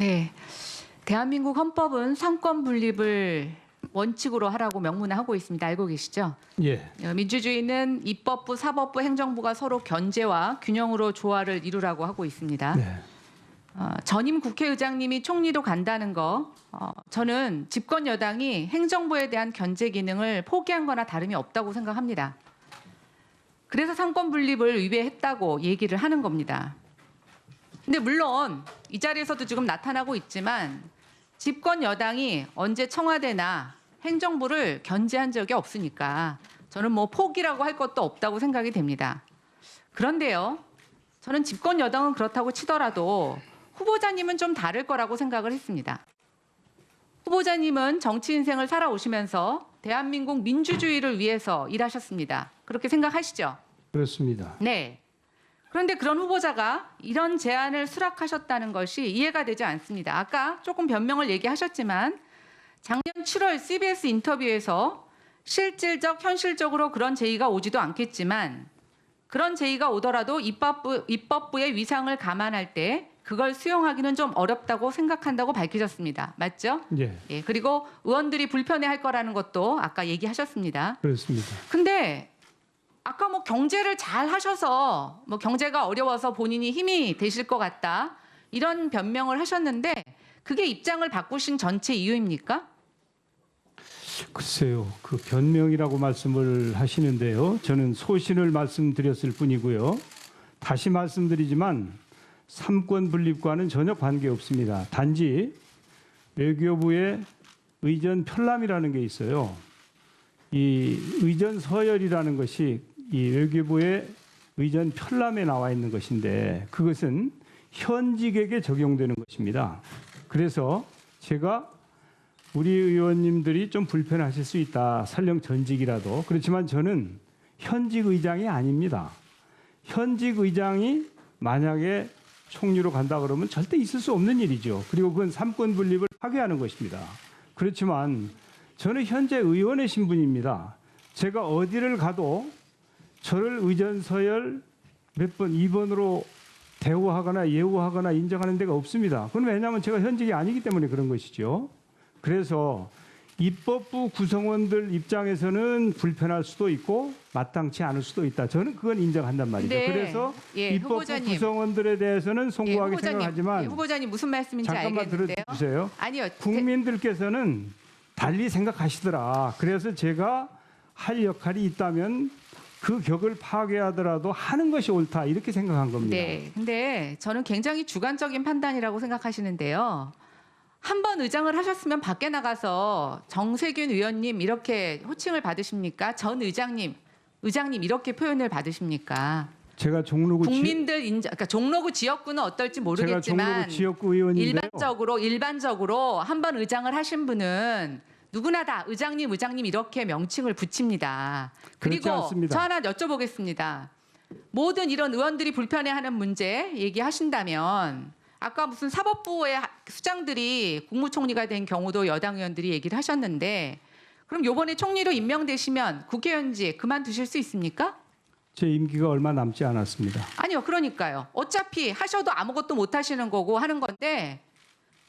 네, 대한민국 헌법은 상권 분립을 원칙으로 하라고 명문화하고 있습니다. 알고 계시죠? 예. 민주주의는 입법부, 사법부, 행정부가 서로 견제와 균형으로 조화를 이루라고 하고 있습니다. 네. 전임 국회의장님이 총리로 간다는 거, 저는 집권 여당이 행정부에 대한 견제 기능을 포기한 거나 다름이 없다고 생각합니다. 그래서 상권 분립을 위배했다고 얘기를 하는 겁니다. 근데 물론 이 자리에서도 지금 나타나고 있지만 집권 여당이 언제 청와대나 행정부를 견제한 적이 없으니까 저는 뭐 포기라고 할 것도 없다고 생각이 됩니다. 그런데요, 저는 집권 여당은 그렇다고 치더라도 후보자님은 좀 다를 거라고 생각을 했습니다. 후보자님은 정치 인생을 살아오시면서 대한민국 민주주의를 위해서 일하셨습니다. 그렇게 생각하시죠? 그렇습니다. 네. 그런데 그런 후보자가 이런 제안을 수락하셨다는 것이 이해가 되지 않습니다. 아까 조금 변명을 얘기하셨지만 작년 7월 CBS 인터뷰에서 실질적, 현실적으로 그런 제의가 오지도 않겠지만 그런 제의가 오더라도 입법부의 위상을 감안할 때 그걸 수용하기는 좀 어렵다고 생각한다고 밝히셨습니다. 맞죠? 예. 예. 그리고 의원들이 불편해할 거라는 것도 아까 얘기하셨습니다. 그렇습니다. 근데 아까 뭐 경제를 잘 하셔서 뭐 경제가 어려워서 본인이 힘이 되실 것 같다 이런 변명을 하셨는데 그게 입장을 바꾸신 전체 이유입니까? 글쎄요. 그 변명이라고 말씀을 하시는데요. 저는 소신을 말씀드렸을 뿐이고요. 다시 말씀드리지만 삼권 분립과는 전혀 관계없습니다. 단지 외교부의 의전 편람이라는 게 있어요. 이 의전 서열이라는 것이 이 외교부의 의전 편람에 나와 있는 것인데 그것은 현직에게 적용되는 것입니다. 그래서 제가 우리 의원님들이 좀 불편하실 수 있다. 설령 전직이라도. 그렇지만 저는 현직 의장이 아닙니다. 현직 의장이 만약에 총리로 간다 그러면 절대 있을 수 없는 일이죠. 그리고 그건 삼권 분립을 파괴하는 것입니다. 그렇지만 저는 현재 의원의 신분입니다. 제가 어디를 가도 저를 의전 서열 몇 번, 2번으로 대우하거나 예우하거나 인정하는 데가 없습니다. 그건 왜냐하면 제가 현직이 아니기 때문에 그런 것이죠. 그래서 입법부 구성원들 입장에서는 불편할 수도 있고 마땅치 않을 수도 있다. 저는 그건 인정한단 말이죠. 네. 그래서 예, 입법부 후보자님. 구성원들에 대해서는 송구하게 생각하지만 후보자님 무슨 말씀인지 잠깐만 알겠는데요. 들어주세요. 아니요. 국민들께서는 달리 생각하시더라. 그래서 제가 할 역할이 있다면 그 격을 파괴하더라도 하는 것이 옳다. 이렇게 생각한 겁니다. 네. 근데 저는 굉장히 주관적인 판단이라고 생각하시는데요. 한 번 의장을 하셨으면 밖에 나가서 정세균 의원님 이렇게 호칭을 받으십니까? 전 의장님 이렇게 표현을 받으십니까? 제가 종로구 국민들 그러니까 종로구 지역구는 어떨지 제가 모르겠지만 종로구 지역구 의원인데요. 일반적으로 한 번 의장을 하신 분은 누구나 다 의장님 이렇게 명칭을 붙입니다. 그렇지 그리고 않습니다. 저 하나 여쭤보겠습니다. 모든 이런 의원들이 불편해하는 문제 얘기하신다면 아까 무슨 사법부의 수장들이 국무총리가 된 경우도 여당 의원들이 얘기를 하셨는데 그럼 이번에 총리로 임명되시면 국회의원직 그만두실 수 있습니까? 제 임기가 얼마 남지 않았습니다. 아니요. 그러니까요. 어차피 하셔도 아무것도 못 하시는 거고 하는 건데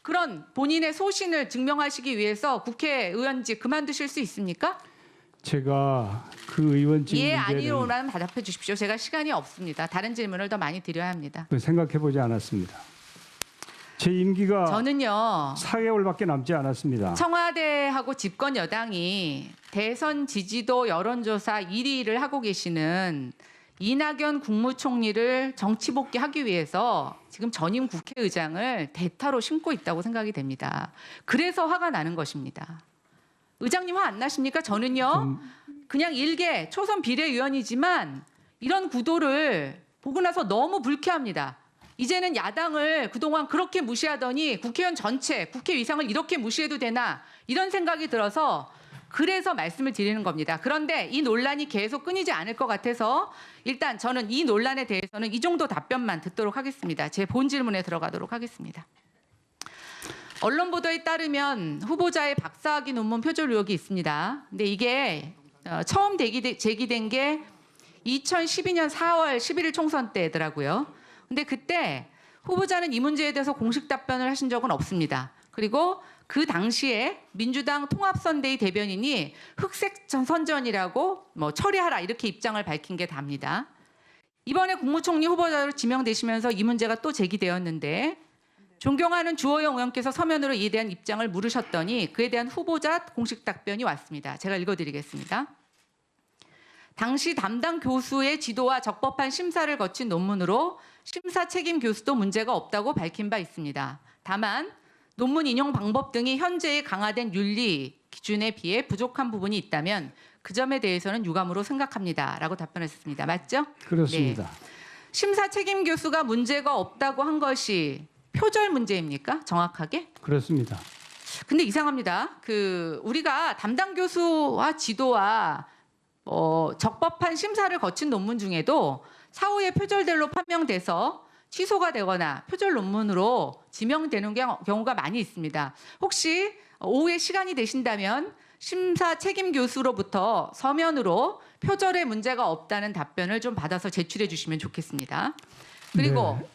그런 본인의 소신을 증명하시기 위해서 국회의원직 그만두실 수 있습니까? 제가 그 의원직 예, 문제는 아니로만 답해 주십시오. 제가 시간이 없습니다. 다른 질문을 더 많이 드려야 합니다. 생각해보지 않았습니다. 제 임기가 저는요. 4개월밖에 남지 않았습니다. 청와대하고 집권 여당이 대선 지지도 여론조사 1위를 하고 계시는 이낙연 국무총리를 정치 복귀하기 위해서 지금 전임 국회의장을 대타로 심고 있다고 생각이 됩니다. 그래서 화가 나는 것입니다. 의장님 화 안 나십니까? 저는요. 그냥 일개 초선 비례의원이지만 이런 구도를 보고 나서 너무 불쾌합니다. 이제는 야당을 그동안 그렇게 무시하더니 국회의원 전체, 국회 위상을 이렇게 무시해도 되나 이런 생각이 들어서 그래서 말씀을 드리는 겁니다. 그런데 이 논란이 계속 끊이지 않을 것 같아서 일단 저는 이 논란에 대해서는 이 정도 답변만 듣도록 하겠습니다. 제 본 질문에 들어가도록 하겠습니다. 언론 보도에 따르면 후보자의 박사학위 논문 표절 의혹이 있습니다. 근데 이게 처음 제기된 게 2012년 4월 11일 총선 때더라고요. 근데 그때 후보자는 이 문제에 대해서 공식 답변을 하신 적은 없습니다. 그리고 그 당시에 민주당 통합선대위 대변인이 흑색 선전이라고 처리하라 이렇게 입장을 밝힌 게 답니다. 이번에 국무총리 후보자로 지명되시면서 이 문제가 또 제기되었는데 존경하는 주호영 의원께서 서면으로 이에 대한 입장을 물으셨더니 그에 대한 후보자 공식 답변이 왔습니다. 제가 읽어드리겠습니다. 당시 담당 교수의 지도와 적법한 심사를 거친 논문으로 심사 책임 교수도 문제가 없다고 밝힌 바 있습니다. 다만 논문 인용 방법 등이 현재의 강화된 윤리 기준에 비해 부족한 부분이 있다면 그 점에 대해서는 유감으로 생각합니다. 라고 답변했습니다. 맞죠? 그렇습니다. 네. 심사 책임 교수가 문제가 없다고 한 것이 표절 문제입니까? 정확하게? 그렇습니다. 근데 이상합니다. 우리가 담당 교수와 지도와 적법한 심사를 거친 논문 중에도 사후에 표절들로 판명돼서 취소가 되거나 표절 논문으로 지명되는 경우가 많이 있습니다. 혹시 오후에 시간이 되신다면 심사 책임 교수로부터 서면으로 표절에 문제가 없다는 답변을 좀 받아서 제출해 주시면 좋겠습니다. 그리고 네,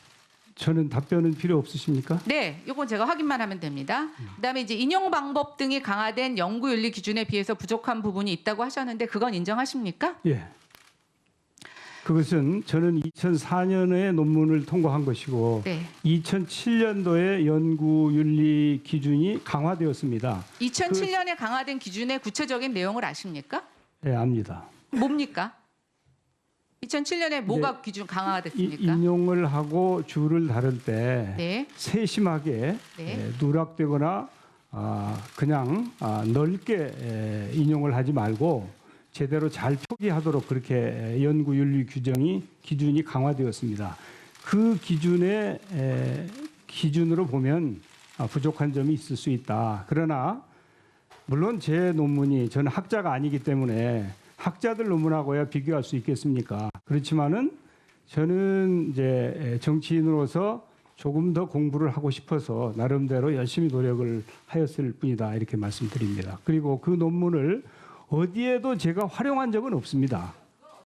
저는 답변은 필요 없으십니까? 네, 이건 제가 확인만 하면 됩니다. 그다음에 이제 인용 방법 등이 강화된 연구 윤리 기준에 비해서 부족한 부분이 있다고 하셨는데 그건 인정하십니까? 예. 그것은 저는 2004년에 논문을 통과한 것이고 네. 2007년도에 연구 윤리 기준이 강화되었습니다. 2007년에 강화된 기준의 구체적인 내용을 아십니까? 예, 압니다. 뭡니까? 2007년에 뭐가 기준 강화가 됐습니까? 인용을 하고 줄을 다룰 때 네. 세심하게 네. 누락되거나 그냥 넓게 인용을 하지 말고 제대로 잘 표기하도록 그렇게 연구윤리 기준이 강화되었습니다. 그 기준으로 보면 부족한 점이 있을 수 있다. 그러나 물론 제 논문이 저는 학자가 아니기 때문에 학자들 논문하고야 비교할 수 있겠습니까? 그렇지만은 저는 이제 정치인으로서 조금 더 공부를 하고 싶어서 나름대로 열심히 노력을 하였을 뿐이다 이렇게 말씀드립니다. 그리고 그 논문을 어디에도 제가 활용한 적은 없습니다.